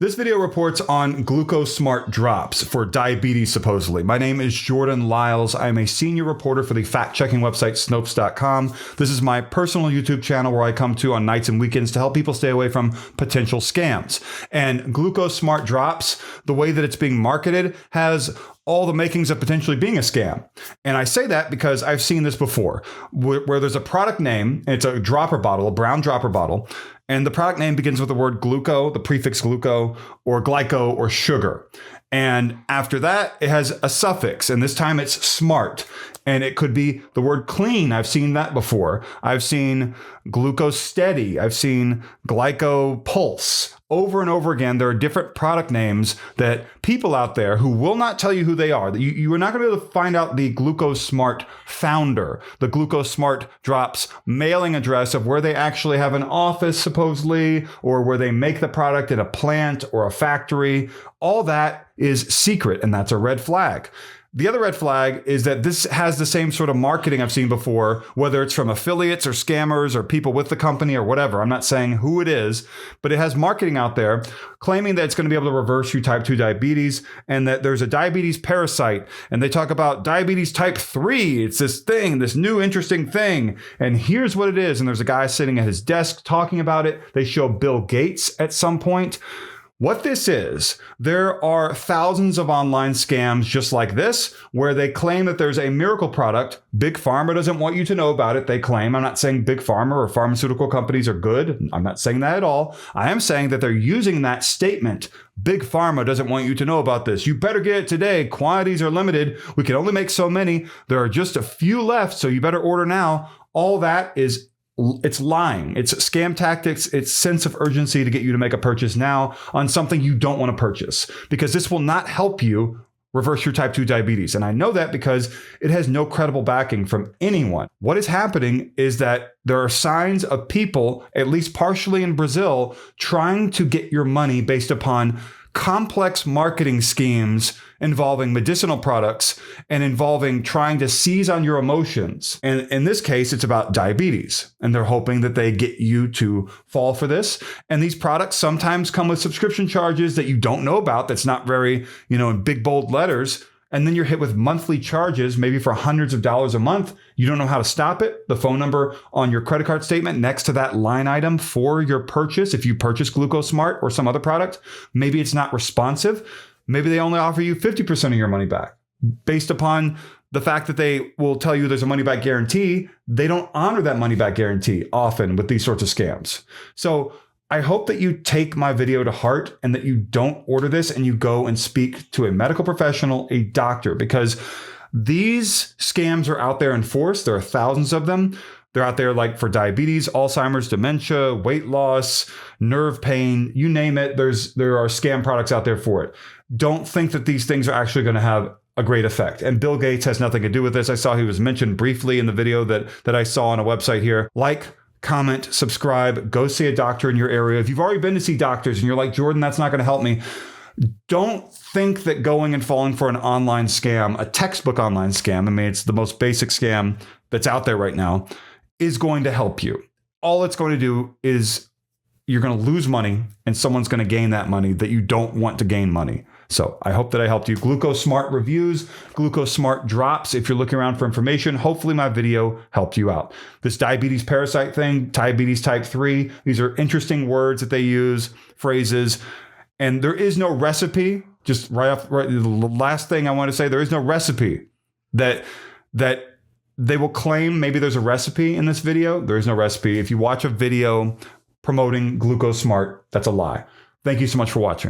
This video reports on GlucoSmart drops for diabetes, supposedly. My name is Jordan Lyles. I'm a senior reporter for the fact-checking website Snopes.com. This is my personal YouTube channel where I come to on nights and weekends to help people stay away from potential scams. And GlucoSmart drops, the way that it's being marketed, has all the makings of potentially being a scam. And I say that because I've seen this before, where there's a product name, and it's a dropper bottle, a brown dropper bottle, and the product name begins with the word gluco, the prefix gluco, or glyco, or sugar. And after that, it has a suffix, and this time it's smart. And it could be the word clean. I've seen that before. I've seen glucose steady. I've seen glyco pulse. Over and over again, there are different product names that people out there who will not tell you who they are. You are not going to be able to find out the GlucoSmart founder, the GlucoSmart drops mailing address of where they actually have an office, supposedly, or where they make the product in a plant or a factory. All that is secret, and that's a red flag. The other red flag is that this has the same sort of marketing I've seen before, whether it's from affiliates or scammers or people with the company or whatever. I'm not saying who it is, but it has marketing out there claiming that it's going to be able to reverse your type 2 diabetes and that there's a diabetes parasite. And they talk about diabetes type 3. It's this thing, this new interesting thing. And here's what it is. And there's a guy sitting at his desk talking about it. They show Bill Gates at some point. What this is, there are thousands of online scams just like this, where they claim that there's a miracle product. Big Pharma doesn't want you to know about it, they claim. I'm not saying Big Pharma or pharmaceutical companies are good. I'm not saying that at all. I am saying that they're using that statement. Big Pharma doesn't want you to know about this. You better get it today. Quantities are limited. We can only make so many. There are just a few left, so you better order now. All that is it's lying. It's scam tactics. It's sense of urgency to get you to make a purchase now on something you don't want to purchase, because this will not help you reverse your type 2 diabetes. And I know that because it has no credible backing from anyone. What is happening is that there are signs of people, at least partially in Brazil, trying to get your money based upon complex marketing schemes involving medicinal products and involving trying to seize on your emotions. And in this case, it's about diabetes. And they're hoping that they get you to fall for this. And these products sometimes come with subscription charges that you don't know about. That's not very, in big, bold letters. And then you're hit with monthly charges, maybe for hundreds of dollars a month. You don't know how to stop it. The phone number on your credit card statement next to that line item for your purchase, if you purchase GlucoSmart or some other product, maybe it's not responsive. Maybe they only offer you 50% of your money back. Based upon the fact that they will tell you there's a money back guarantee, they don't honor that money back guarantee often with these sorts of scams. So I hope that you take my video to heart and that you don't order this and you go and speak to a medical professional, a doctor, because these scams are out there in force. There are thousands of them. They're out there like for diabetes, Alzheimer's, dementia, weight loss, nerve pain, you name it. There are scam products out there for it. Don't think that these things are actually going to have a great effect. And Bill Gates has nothing to do with this. I saw he was mentioned briefly in the video that I saw on a website here. Like, comment, subscribe, go see a doctor in your area. If you've already been to see doctors and you're like, Jordan, that's not going to help me, don't think that going and falling for an online scam, a textbook online scam, it's the most basic scam that's out there right now, is going to help you. All it's going to do is you're going to lose money and someone's going to gain that money that you don't want to gain money. So I hope that I helped you. GlucoSmart reviews, GlucoSmart drops. If you're looking around for information, hopefully my video helped you out. This diabetes parasite thing, diabetes type 3, these are interesting words that they use, phrases, and there is no recipe. Just the last thing I want to say, there is no recipe that they will claim. Maybe there's a recipe in this video. There is no recipe. If you watch a video promoting GlucoSmart, that's a lie. Thank you so much for watching.